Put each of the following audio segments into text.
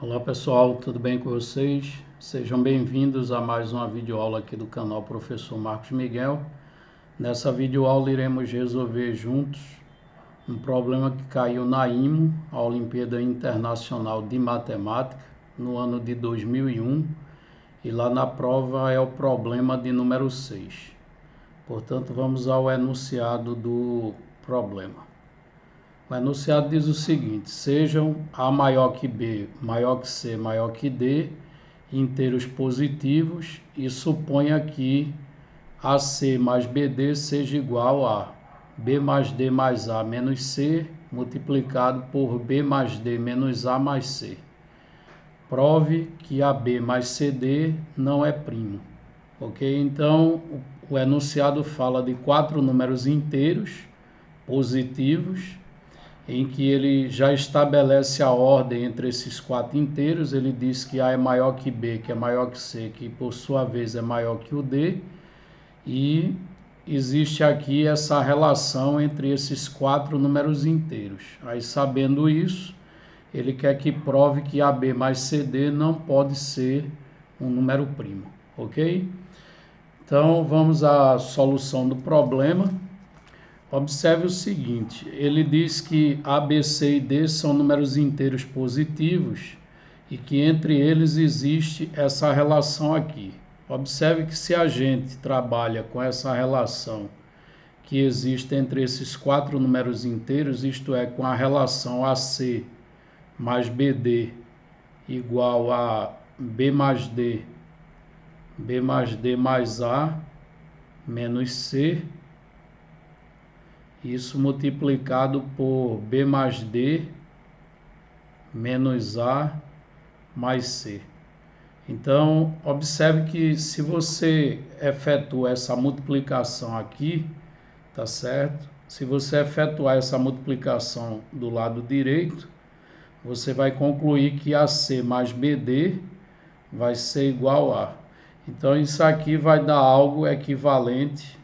Olá pessoal, tudo bem com vocês? Sejam bem-vindos a mais uma videoaula aqui do canal Professor Marcos Miguel. Nessa videoaula iremos resolver juntos um problema que caiu na IMO, a Olimpíada Internacional de Matemática, no ano de 2001, e lá na prova é o problema de número 6. Portanto, vamos ao enunciado do problema. O enunciado diz o seguinte: sejam A maior que B, maior que C, maior que D, inteiros positivos, e suponha que AC mais BD seja igual a B mais D mais A menos C, multiplicado por B mais D menos A mais C. Prove que AB mais CD não é primo. Ok? Então, o enunciado fala de 4 números inteiros positivos, em que ele já estabelece a ordem entre esses 4 inteiros. Ele diz que A é maior que B, que é maior que C, que por sua vez é maior que o D, e existe aqui essa relação entre esses 4 números inteiros. Aí, sabendo isso, ele quer que prove que AB mais CD não pode ser um número primo, ok? Então, vamos à solução do problema. Observe o seguinte: ele diz que A, B, C e D são números inteiros positivos e que entre eles existe essa relação aqui. Observe que se a gente trabalha com essa relação que existe entre esses 4 números inteiros, isto é, com a relação AC mais BD igual a B mais D mais A menos C, isso multiplicado por B mais D menos A mais C. Então, observe que se você efetua essa multiplicação aqui, tá certo? Se você efetuar essa multiplicação do lado direito, você vai concluir que AC mais BD vai ser igual a. Então, isso aqui vai dar algo equivalente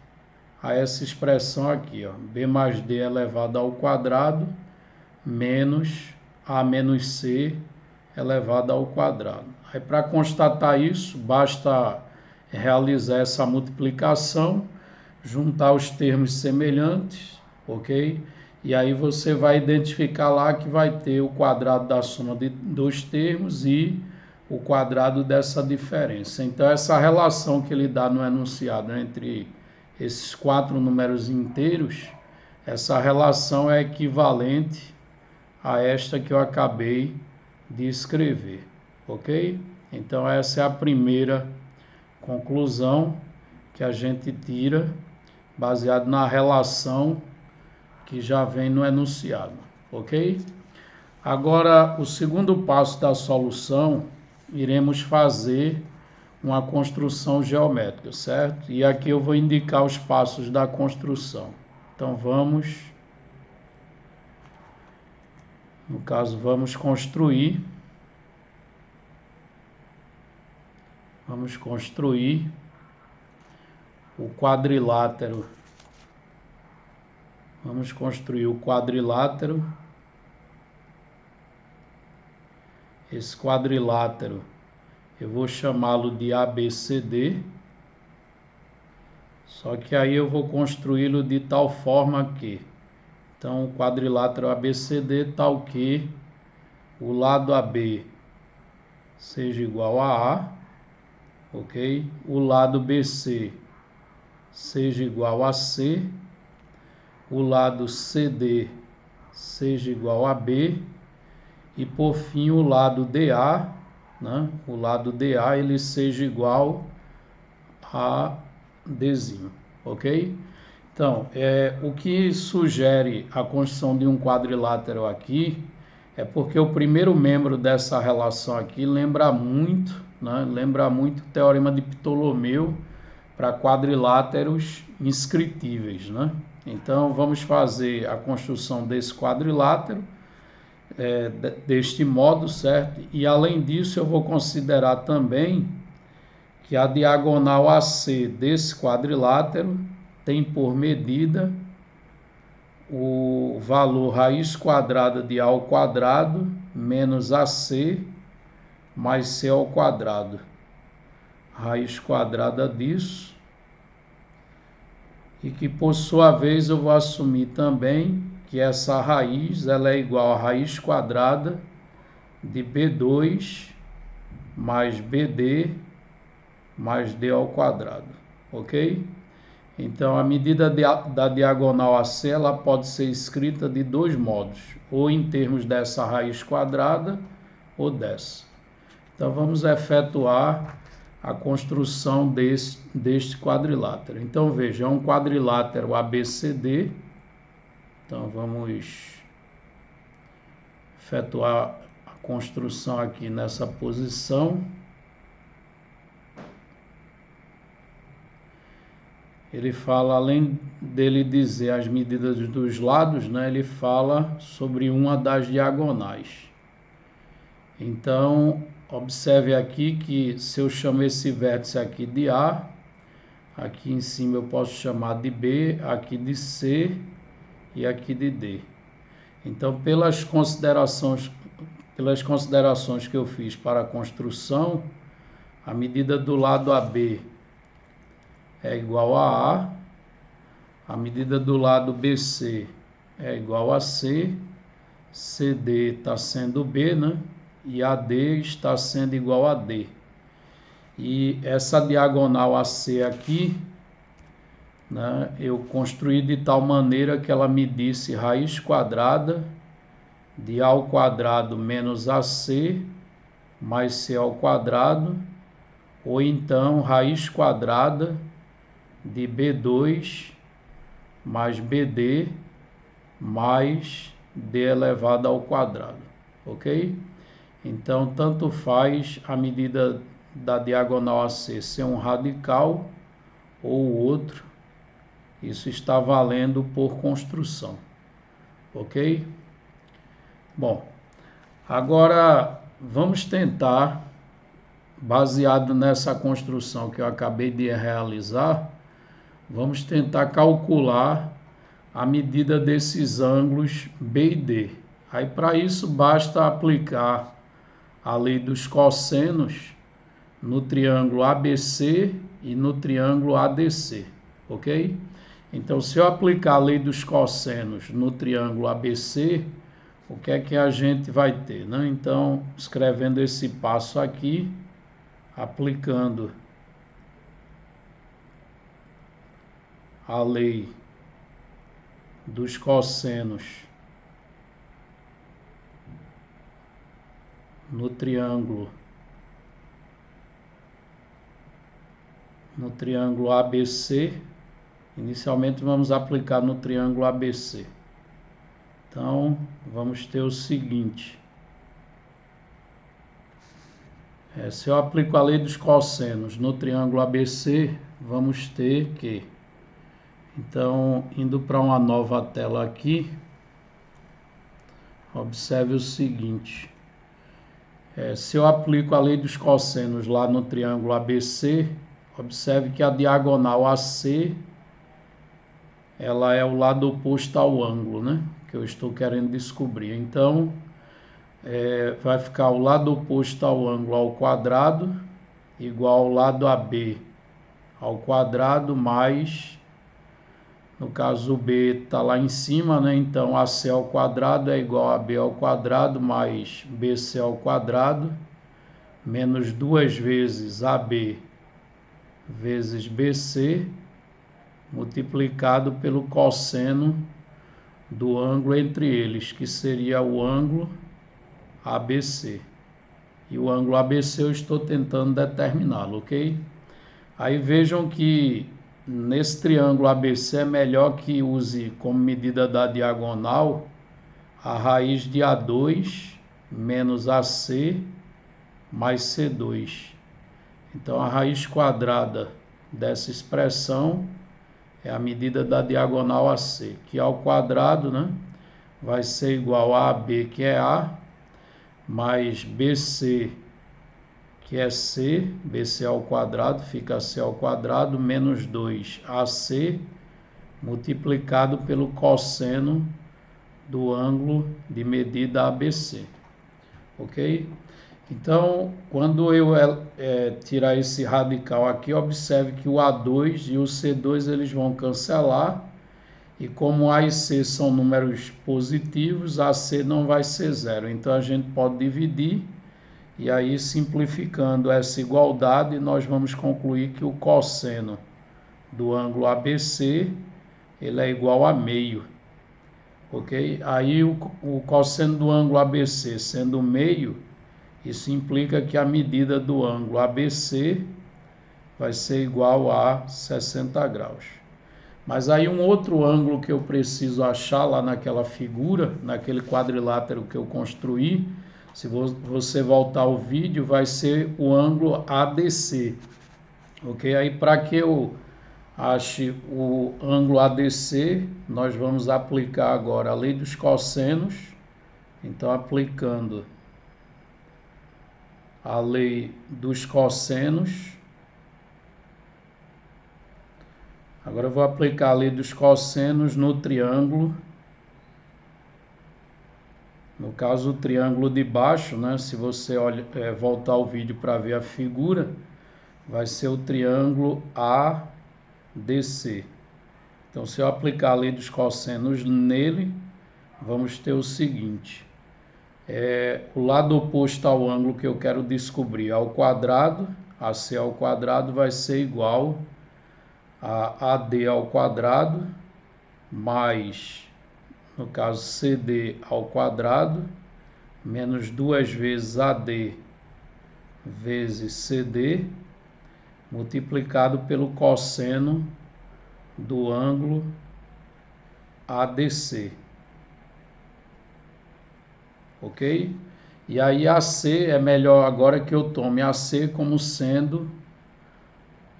a essa expressão aqui, ó, B mais D elevado ao quadrado menos A menos C elevado ao quadrado. Aí, para constatar isso, basta realizar essa multiplicação, juntar os termos semelhantes, ok? E aí você vai identificar lá que vai ter o quadrado da soma de dois termos e o quadrado dessa diferença. Então, essa relação que ele dá no enunciado entre esses 4 números inteiros, essa relação é equivalente a esta que eu acabei de escrever, ok? Então, essa é a primeira conclusão que a gente tira, baseado na relação que já vem no enunciado, ok? Agora, o segundo passo da solução, iremos fazer uma construção geométrica, certo? E aqui eu vou indicar os passos da construção. Então, vamos construir o quadrilátero. Vamos construir o quadrilátero. Esse quadrilátero eu vou chamá-lo de ABCD. Só que aí eu vou construí-lo de tal forma que, então, o quadrilátero ABCD tal que o lado AB seja igual a A, ok? O lado BC seja igual a C, o lado CD seja igual a B, e por fim o lado DA, né? O lado DA ele seja igual a Dzinho, ok? Então, o que sugere a construção de um quadrilátero aqui é porque o primeiro membro dessa relação aqui lembra muito, né? Lembra muito o teorema de Ptolomeu para quadriláteros inscritíveis, né? Então, vamos fazer a construção desse quadrilátero deste modo, certo? E além disso, eu vou considerar também que a diagonal AC desse quadrilátero tem por medida o valor raiz quadrada de A ao quadrado menos AC mais C ao quadrado. Raiz quadrada disso. E que, por sua vez, eu vou assumir também que essa raiz ela é igual a raiz quadrada de B2 mais BD mais D ao quadrado, ok? Então, a medida da diagonal AC ela pode ser escrita de dois modos, ou em termos dessa raiz quadrada ou dessa. Então, vamos efetuar a construção deste quadrilátero. Então, veja, é um quadrilátero ABCD. Então, vamos efetuar a construção aqui nessa posição. Ele fala, além dele dizer as medidas dos lados, né, ele fala sobre uma das diagonais. Então, observe aqui que se eu chamo esse vértice aqui de A, aqui em cima eu posso chamar de B, aqui de C e aqui de D. Então, pelas considerações que eu fiz para a construção, a medida do lado AB é igual a medida do lado BC é igual a C, CD está sendo B, né? E AD está sendo igual a D. E essa diagonal AC aqui, né, eu construí de tal maneira que ela medisse raiz quadrada de A ao quadrado menos AC mais C ao quadrado, ou então raiz quadrada de B2 mais BD mais D elevado ao quadrado, ok? Então, tanto faz a medida da diagonal AC ser um radical ou outro, isso está valendo por construção, ok? Bom, agora vamos tentar, baseado nessa construção que eu acabei de realizar, vamos tentar calcular a medida desses ângulos B e D. Aí, para isso, basta aplicar a lei dos cossenos no triângulo ABC e no triângulo ADC, ok? Então, se eu aplicar a lei dos cossenos no triângulo ABC, o que é que a gente vai ter, né? Então, escrevendo esse passo aqui, aplicando a lei dos cossenos no triângulo ABC. Inicialmente vamos aplicar no triângulo ABC. Então, vamos ter o seguinte. Se eu aplico a lei dos cossenos no triângulo ABC, vamos ter que... Então, indo para uma nova tela aqui, observe o seguinte. Se eu aplico a lei dos cossenos lá no triângulo ABC, observe que a diagonal AC, ela é o lado oposto ao ângulo, né? Que eu estou querendo descobrir. Então, vai ficar o lado oposto ao ângulo ao quadrado, igual ao lado AB ao quadrado, mais... No caso, o B está lá em cima, né? Então, AC ao quadrado é igual a B ao quadrado mais BC ao quadrado, menos 2 vezes AB vezes BC, multiplicado pelo cosseno do ângulo entre eles, que seria o ângulo ABC. E o ângulo ABC eu estou tentando determiná-lo, ok? Aí vejam que nesse triângulo ABC é melhor que use como medida da diagonal a raiz de A2 menos AC mais C2. Então, a raiz quadrada dessa expressão é a medida da diagonal AC, que ao quadrado, né, vai ser igual a AB, que é A, mais BC, que é C, BC ao quadrado, fica C ao quadrado, menos 2AC, multiplicado pelo cosseno do ângulo de medida ABC, ok? Então, quando eu tirar esse radical aqui, observe que o A2 e o C2 eles vão cancelar, e como A e C são números positivos, AC não vai ser zero. Então a gente pode dividir, e aí simplificando essa igualdade, nós vamos concluir que o cosseno do ângulo ABC ele é igual a meio. Ok? Aí o cosseno do ângulo ABC sendo meio, isso implica que a medida do ângulo ABC vai ser igual a 60 graus. Mas aí um outro ângulo que eu preciso achar lá naquela figura, naquele quadrilátero que eu construí, se você voltar ao vídeo, vai ser o ângulo ADC. Ok? Aí para que eu ache o ângulo ADC, nós vamos aplicar agora a lei dos cossenos. Então, aplicando a lei dos cossenos, agora eu vou aplicar a lei dos cossenos no triângulo. No caso, o triângulo de baixo, né? Se você voltar ao vídeo para ver a figura, vai ser o triângulo ADC. Então, se eu aplicar a lei dos cossenos nele, vamos ter o seguinte: o lado oposto ao ângulo que eu quero descobrir ao quadrado, AC ao quadrado, vai ser igual a AD ao quadrado, mais, no caso, CD ao quadrado, menos 2 vezes AD vezes CD, multiplicado pelo cosseno do ângulo ADC. Ok? E aí AC é melhor agora que eu tome AC como sendo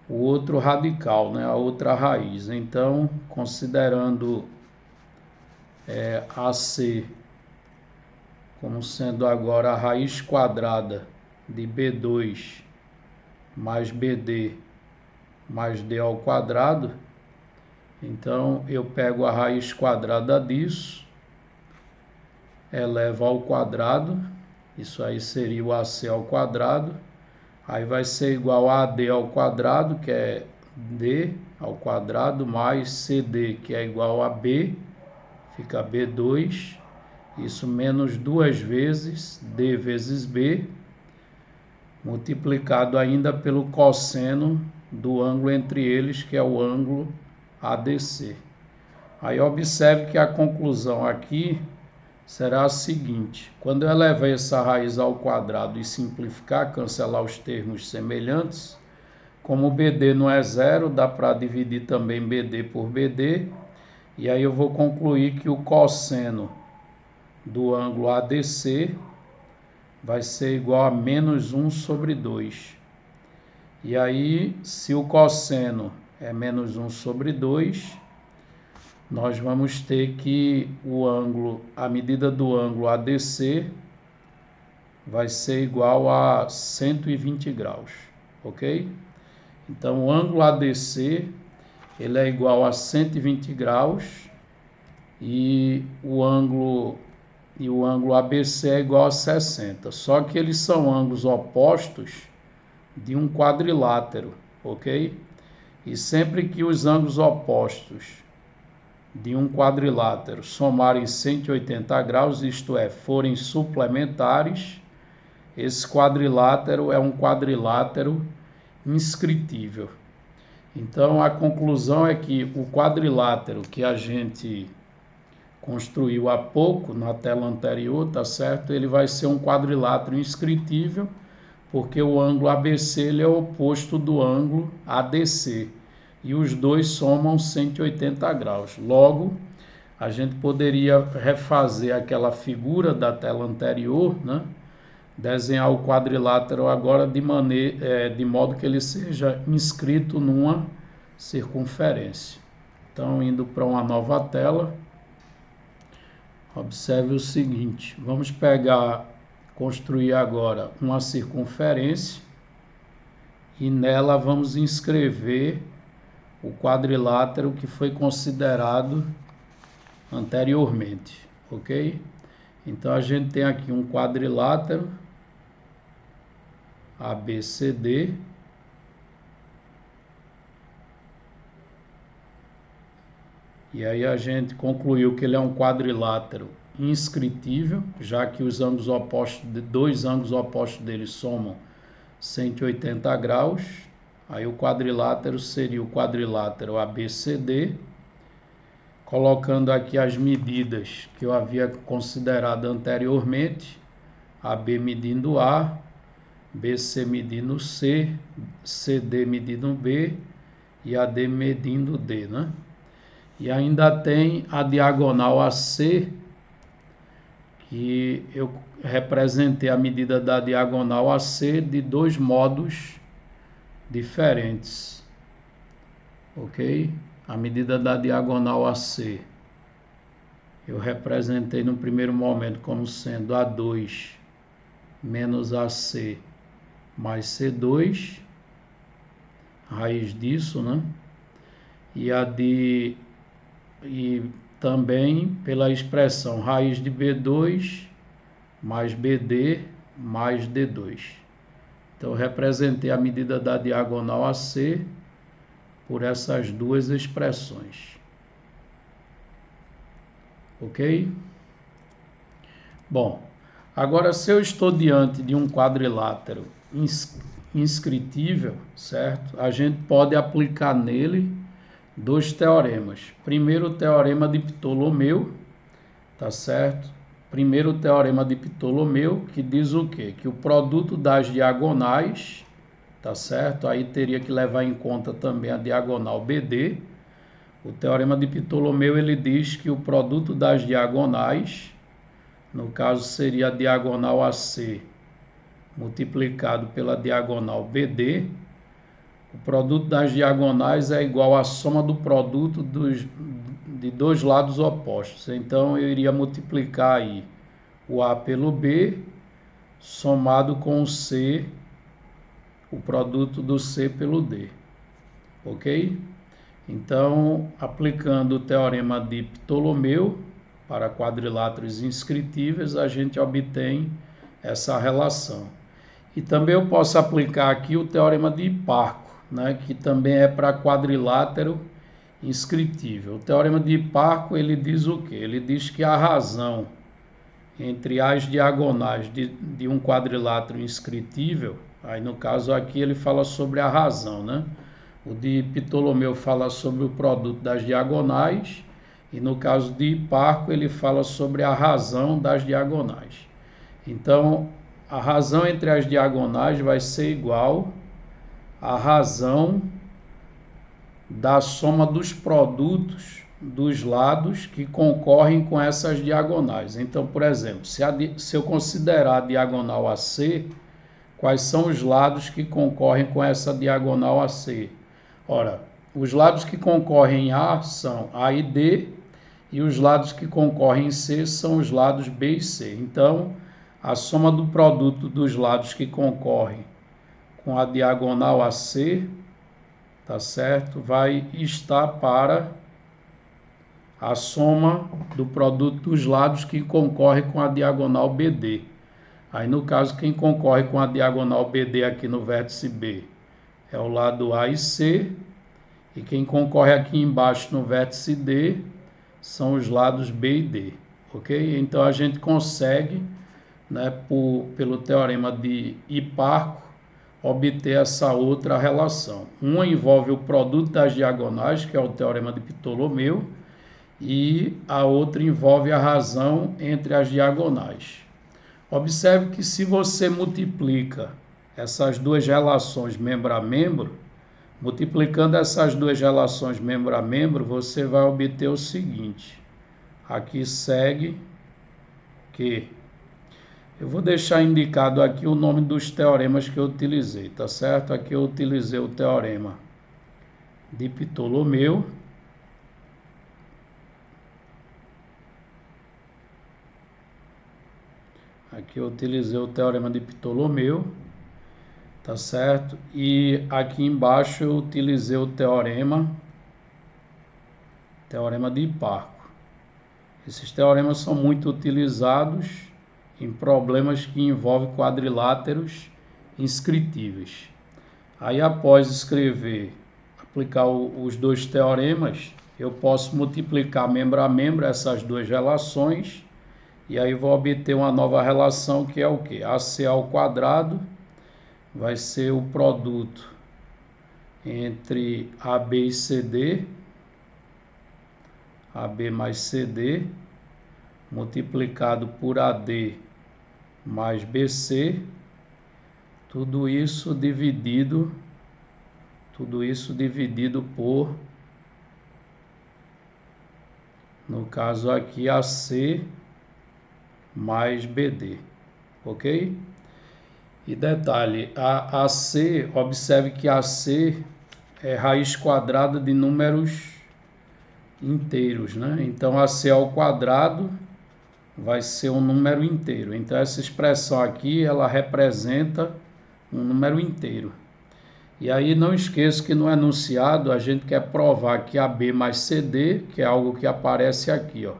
o outro radical, né? A outra raiz. Então, considerando AC como sendo agora a raiz quadrada de B2 mais BD mais D ao quadrado, então eu pego a raiz quadrada disso, elevo ao quadrado, isso aí seria o AC ao quadrado, aí vai ser igual a AD ao quadrado, que é D ao quadrado, mais CD, que é igual a B, fica B2, isso menos 2 vezes D vezes B, multiplicado ainda pelo cosseno do ângulo entre eles, que é o ângulo ADC. Aí observe que a conclusão aqui será a seguinte: quando eu elevar essa raiz ao quadrado e simplificar, cancelar os termos semelhantes, como o BD não é zero, dá para dividir também BD por BD, e aí eu vou concluir que o cosseno do ângulo ADC vai ser igual a menos 1 sobre 2. E aí, se o cosseno é menos 1 sobre 2, nós vamos ter que a medida do ângulo ADC vai ser igual a 120 graus, ok? Então, o ângulo ADC ele é igual a 120 graus e o ângulo ABC é igual a 60. Só que eles são ângulos opostos de um quadrilátero, ok? E sempre que os ângulos opostos de um quadrilátero somarem 180 graus, isto é, forem suplementares, esse quadrilátero é um quadrilátero inscritível. Então, a conclusão é que o quadrilátero que a gente construiu há pouco, na tela anterior, tá certo? Ele vai ser um quadrilátero inscritível, porque o ângulo ABC ele é o oposto do ângulo ADC, e os dois somam 180 graus. Logo, a gente poderia refazer aquela figura da tela anterior, né? Desenhar o quadrilátero agora de modo que ele seja inscrito numa circunferência. Então, indo para uma nova tela, observe o seguinte: vamos construir agora uma circunferência e nela vamos inscrever o quadrilátero que foi considerado anteriormente, ok? Então a gente tem aqui um quadrilátero ABCD, e aí a gente concluiu que ele é um quadrilátero inscritível, já que os ângulos opostos, dois ângulos opostos dele somam 180 graus. Aí o quadrilátero seria o quadrilátero ABCD, colocando aqui as medidas que eu havia considerado anteriormente, AB medindo A, BC medindo C, CD medindo B e AD medindo D, né? E ainda tem a diagonal AC, que eu representei a medida da diagonal AC de dois modos diferentes, ok? A medida da diagonal AC eu representei no primeiro momento como sendo A2 menos AC mais C2, raiz disso, né? E também pela expressão raiz de B2 mais BD mais D2. Então, eu representei a medida da diagonal AC por essas duas expressões. Ok? Bom, agora se eu estou diante de um quadrilátero inscritível, certo? A gente pode aplicar nele dois teoremas. Primeiro, o teorema de Ptolomeu, tá certo? Primeiro, o teorema de Ptolomeu, que diz o quê? Que o produto das diagonais, tá certo? Aí teria que levar em conta também a diagonal BD. O teorema de Ptolomeu, ele diz que o produto das diagonais, no caso seria a diagonal AC multiplicado pela diagonal BD, o produto das diagonais é igual à soma do produto de dois lados opostos. Então, eu iria multiplicar aí o A pelo B, somado com o C, o produto do C pelo D. Ok? Então, aplicando o teorema de Ptolomeu para quadriláteros inscritíveis, a gente obtém essa relação. E também eu posso aplicar aqui o teorema de Hiparco, né, que também é para quadrilátero inscritível. O teorema de Hiparco, ele diz o quê? Ele diz que a razão entre as diagonais de um quadrilátero inscritível, aí no caso aqui ele fala sobre a razão, né? O de Ptolomeu fala sobre o produto das diagonais e no caso de Hiparco ele fala sobre a razão das diagonais. Então, a razão entre as diagonais vai ser igual à razão da soma dos produtos dos lados que concorrem com essas diagonais. Então, por exemplo, se eu considerar a diagonal AC, quais são os lados que concorrem com essa diagonal AC? Ora, os lados que concorrem em A são A e D, e os lados que concorrem em C são os lados B e C. Então, a soma do produto dos lados que concorrem com a diagonal AC, tá certo? Vai estar para a soma do produto dos lados que concorrem com a diagonal BD. Aí, no caso, quem concorre com a diagonal BD aqui no vértice B é o lado A e C, e quem concorre aqui embaixo no vértice D são os lados B e D, ok? Então, a gente consegue, né, pelo teorema de Hiparco, obter essa outra relação. Uma envolve o produto das diagonais, que é o teorema de Ptolomeu, e a outra envolve a razão entre as diagonais. Observe que se você multiplica essas duas relações membro a membro, multiplicando essas duas relações membro a membro, você vai obter o seguinte. Aqui segue que eu vou deixar indicado aqui o nome dos teoremas que eu utilizei, tá certo? Aqui eu utilizei o teorema de Ptolomeu. Aqui eu utilizei o teorema de Ptolomeu, tá certo? E aqui embaixo eu utilizei o teorema de Hiparco. Esses teoremas são muito utilizados em problemas que envolvem quadriláteros inscritíveis. Aí após aplicar os dois teoremas, eu posso multiplicar membro a membro essas duas relações, e aí vou obter uma nova relação que é o quê? AC ao quadrado vai ser o produto entre AB e CD, AB mais CD, multiplicado por AD mais BC, tudo isso dividido por, no caso aqui, AC mais BD, ok? E detalhe, a AC, observe que AC é raiz quadrada de números inteiros, né? Então, AC ao quadrado vai ser um número inteiro. Então, essa expressão aqui, ela representa um número inteiro. E aí, não esqueça que no enunciado, a gente quer provar que AB mais CD, que é algo que aparece aqui, ó.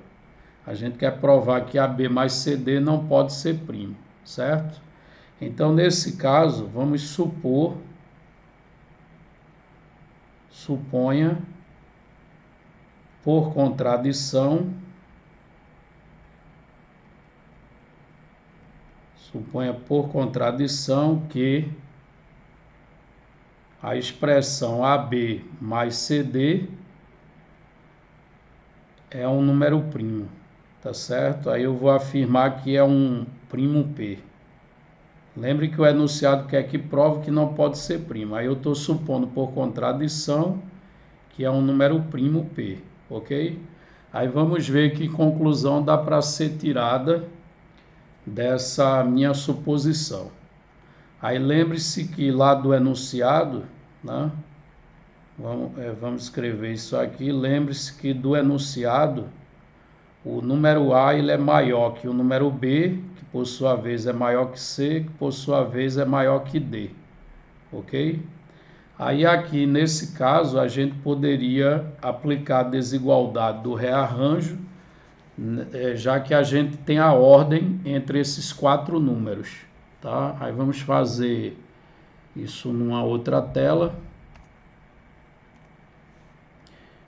A gente quer provar que AB mais CD não pode ser primo, certo? Então, nesse caso, vamos suponha por contradição, que a expressão AB mais CD é um número primo, tá certo? Aí eu vou afirmar que é um primo P. Lembre que o enunciado quer que prove que não pode ser primo. Aí eu estou supondo por contradição que é um número primo P, ok? Aí vamos ver que conclusão dá para ser tirada dessa minha suposição. Aí lembre-se que lá do enunciado, né? Vamos escrever isso aqui. Lembre-se que do enunciado, o número A ele é maior que o número B, que por sua vez é maior que C, que por sua vez é maior que D, ok? Aí aqui, nesse caso, a gente poderia aplicar a desigualdade do rearranjo, já que a gente tem a ordem entre esses quatro números, tá? Aí vamos fazer isso numa outra tela.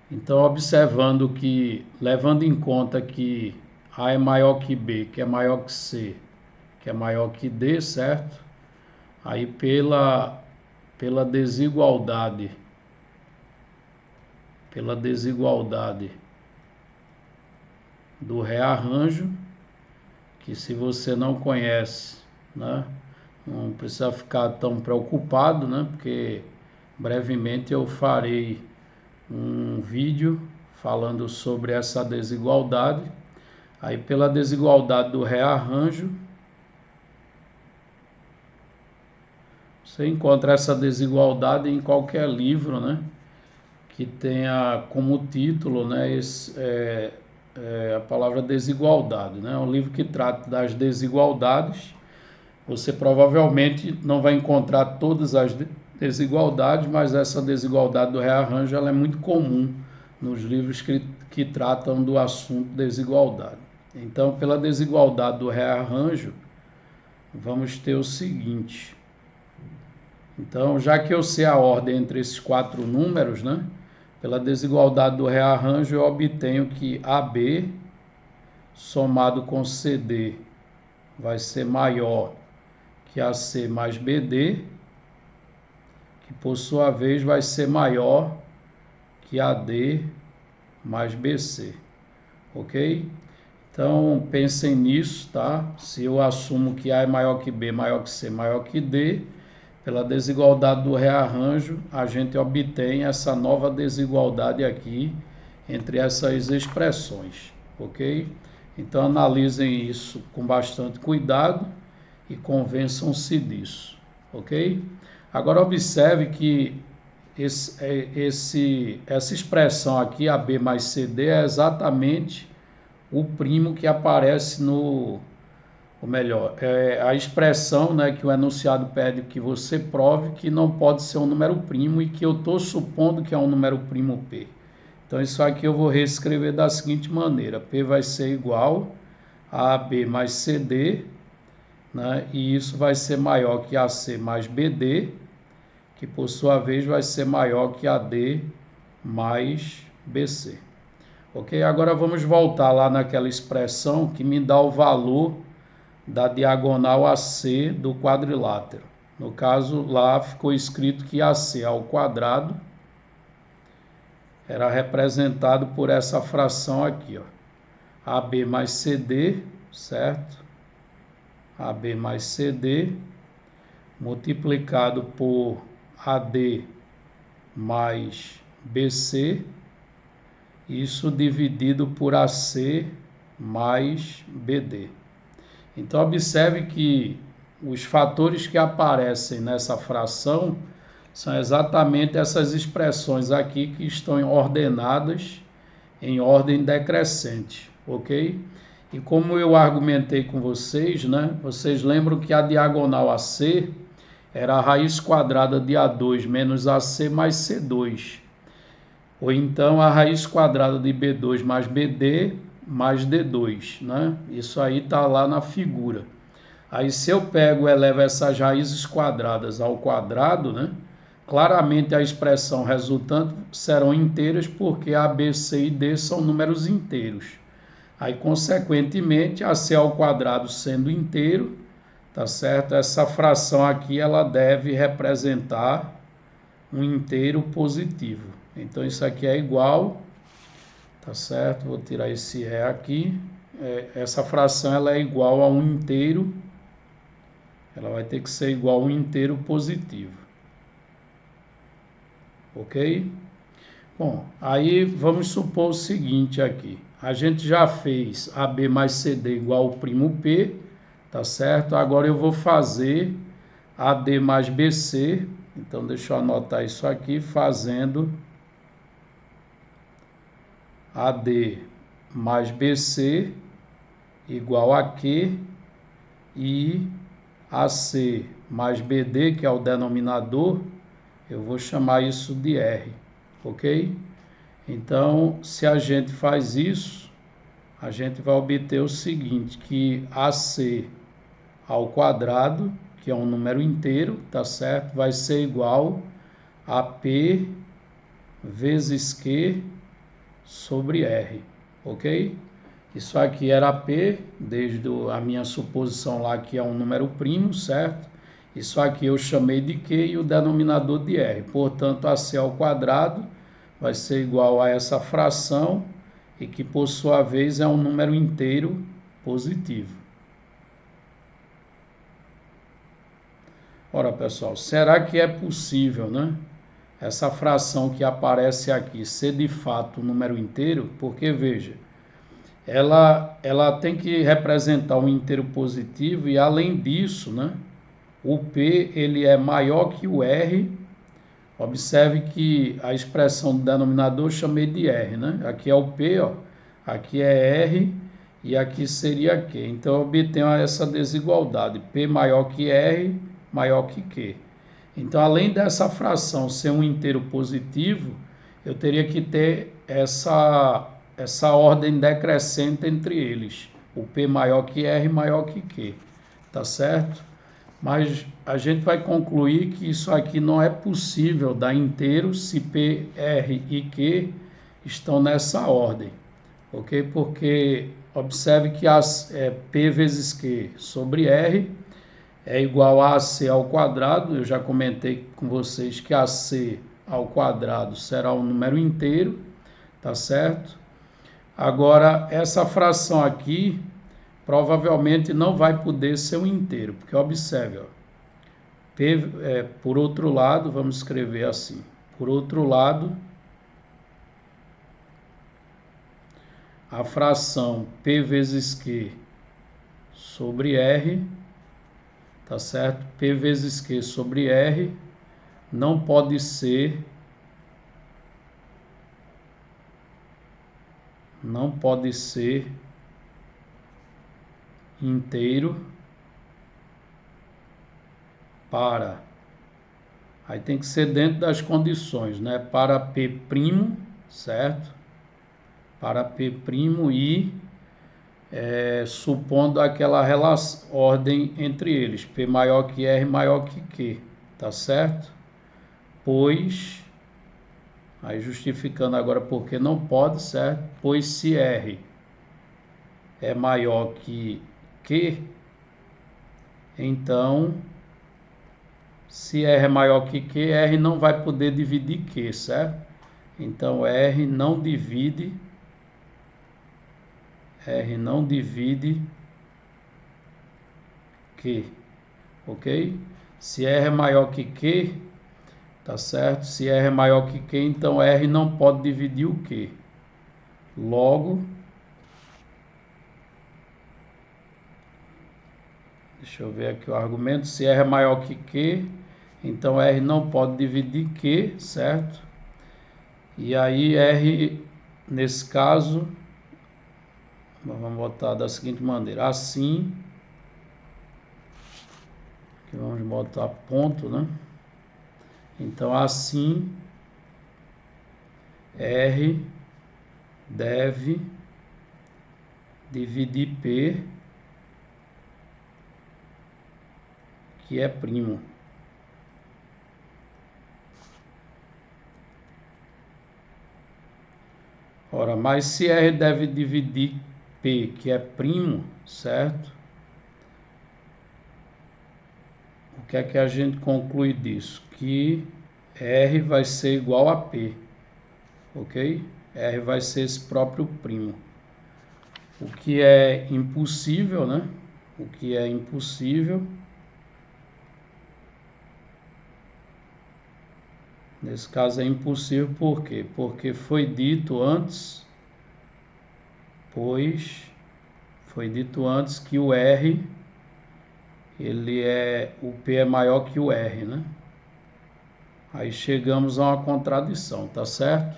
Então, observando que, levando em conta que A é maior que B, que é maior que C, que é maior que D, certo? Aí pela desigualdade do rearranjo, que se você não conhece, né, não precisa ficar tão preocupado, né, porque brevemente eu farei um vídeo falando sobre essa desigualdade. Aí pela desigualdade do rearranjo, você encontra essa desigualdade em qualquer livro, né, que tenha como título, né, a palavra desigualdade, né, um livro que trata das desigualdades. Você provavelmente não vai encontrar todas as desigualdades, mas essa desigualdade do rearranjo ela é muito comum nos livros que tratam do assunto desigualdade. Então, pela desigualdade do rearranjo, vamos ter o seguinte. Então, já que eu sei a ordem entre esses quatro números, né, pela desigualdade do rearranjo, eu obtenho que AB somado com CD vai ser maior que AC mais BD, que por sua vez vai ser maior que AD mais BC, ok? Então, pensem nisso, tá? Se eu assumo que A é maior que B, maior que C, maior que D, pela desigualdade do rearranjo, a gente obtém essa nova desigualdade aqui entre essas expressões, ok? Então, analisem isso com bastante cuidado e convençam-se disso, ok? Agora, observe que essa expressão aqui, AB mais CD, é exatamente o primo que aparece a expressão, né, que o enunciado pede que você prove que não pode ser um número primo e que eu estou supondo que é um número primo P. Então, isso aqui eu vou reescrever da seguinte maneira. P vai ser igual a AB mais CD, né? E isso vai ser maior que AC mais BD, que por sua vez vai ser maior que AD mais BC. Ok? Agora vamos voltar lá naquela expressão que me dá o valor da diagonal AC do quadrilátero. No caso, lá ficou escrito que AC ao quadrado era representado por essa fração aqui, ó. AB mais CD, certo? AB mais CD multiplicado por AD mais BC, isso dividido por AC mais BD. Então, observe que os fatores que aparecem nessa fração são exatamente essas expressões aqui que estão ordenadas em ordem decrescente, ok? E como eu argumentei com vocês, né? Vocês lembram que a diagonal AC era a raiz quadrada de A2 menos AC mais C2. Ou então a raiz quadrada de B2 mais BD mais D2, né? Isso aí está lá na figura. Aí se eu pego e elevo essas raízes quadradas ao quadrado, né? Claramente a expressão resultante serão inteiras porque A, B, C e D são números inteiros. Aí, consequentemente, AC ao quadrado sendo inteiro, tá certo? Essa fração aqui ela deve representar um inteiro positivo. Então isso aqui é igual, tá certo? Vou tirar esse E aqui. Essa fração ela é igual a um inteiro, ela vai ter que ser igual a um inteiro positivo. Ok? Bom, aí vamos supor o seguinte aqui. A gente já fez AB mais CD igual ao primo P, tá certo? Agora eu vou fazer AD mais BC. Então, deixa eu anotar isso aqui, fazendo AD mais BC igual a Q e AC mais BD, que é o denominador, eu vou chamar isso de R, ok? Então, se a gente faz isso, a gente vai obter o seguinte, que AC ao quadrado, que é um número inteiro, tá certo? Vai ser igual a P vezes Q sobre R, ok? Isso aqui era P, desde a minha suposição lá que é um número primo, certo? Isso aqui eu chamei de Q e o denominador de R. Portanto, AC ao quadrado vai ser igual a essa fração e que, por sua vez, é um número inteiro positivo. Ora, pessoal, será que é possível, né? Essa fração que aparece aqui ser de fato um número inteiro? Porque, veja, ela tem que representar um inteiro positivo e, além disso, né, o P ele é maior que o R. Observe que a expressão do denominador eu chamei de R, né? Aqui é o P, ó, aqui é R e aqui seria Q. Então, eu obtenho essa desigualdade, P maior que R, maior que Q. Então, além dessa fração ser um inteiro positivo, eu teria que ter essa ordem decrescente entre eles. O P maior que R, maior que Q. Tá certo? Mas a gente vai concluir que isso aqui não é possível dar inteiro se P, R e Q estão nessa ordem. Ok? Porque observe que P vezes Q sobre R é igual a AC ao quadrado. Eu já comentei com vocês que AC ao quadrado será um número inteiro, tá certo? Agora, essa fração aqui provavelmente não vai poder ser um inteiro, porque observe, ó, por outro lado, vamos escrever assim, por outro lado, a fração P vezes Q sobre R, tá certo? P vezes Q sobre R não pode ser inteiro para, aí tem que ser dentro das condições, né? Para P', certo? Para P' e supondo aquela ordem entre eles, P maior que R maior que Q, tá certo? Pois, aí justificando agora porque não pode, certo? Pois se R é maior que Q, então, se R é maior que Q, R não vai poder dividir Q, certo? Então, R não divide Q, ok? Se R é maior que Q, tá certo? Se R é maior que Q, então R não pode dividir o Q. Logo, deixa eu ver aqui o argumento, se R é maior que Q, então R não pode dividir Q, certo? E aí R, nesse caso, vamos botar da seguinte maneira, assim, que vamos botar ponto, né? Então, assim, R deve dividir P, que é primo. Ora, mas se R deve dividir P, que é primo, certo? O que é que a gente conclui disso? Que R vai ser igual a P, ok? R vai ser esse próprio primo. O que é impossível, né? O que é impossível. Nesse caso é impossível por quê? Porque foi dito antes, que o R, o P é maior que o R, né? Aí chegamos a uma contradição, tá certo?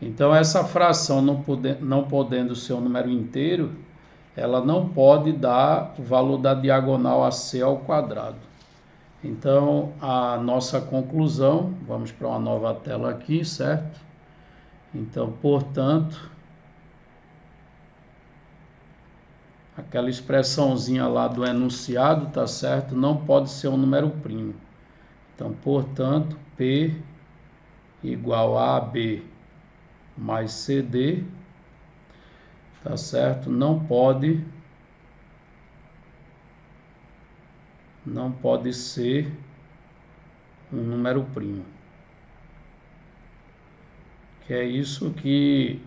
Então essa fração não podendo ser um número inteiro, ela não pode dar o valor da diagonal AC ao quadrado. Então, a nossa conclusão, vamos para uma nova tela aqui, certo? Então, portanto, aquela expressãozinha lá do enunciado, tá certo? Não pode ser um número primo. Então, portanto, P igual a AB mais CD, tá certo? Não pode ser um número primo. Que é isso que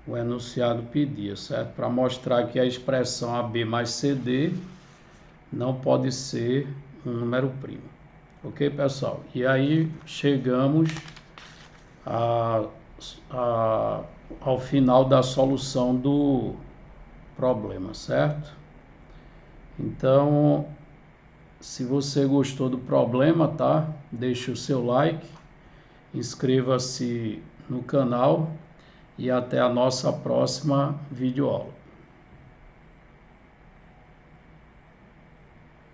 o enunciado pedia, certo? Para mostrar que a expressão AB mais CD não pode ser um número primo. Ok, pessoal? E aí chegamos ao final da solução do problema, certo? Então, se você gostou do problema, tá? Deixe o seu like, inscreva-se no canal e até a nossa próxima videoaula.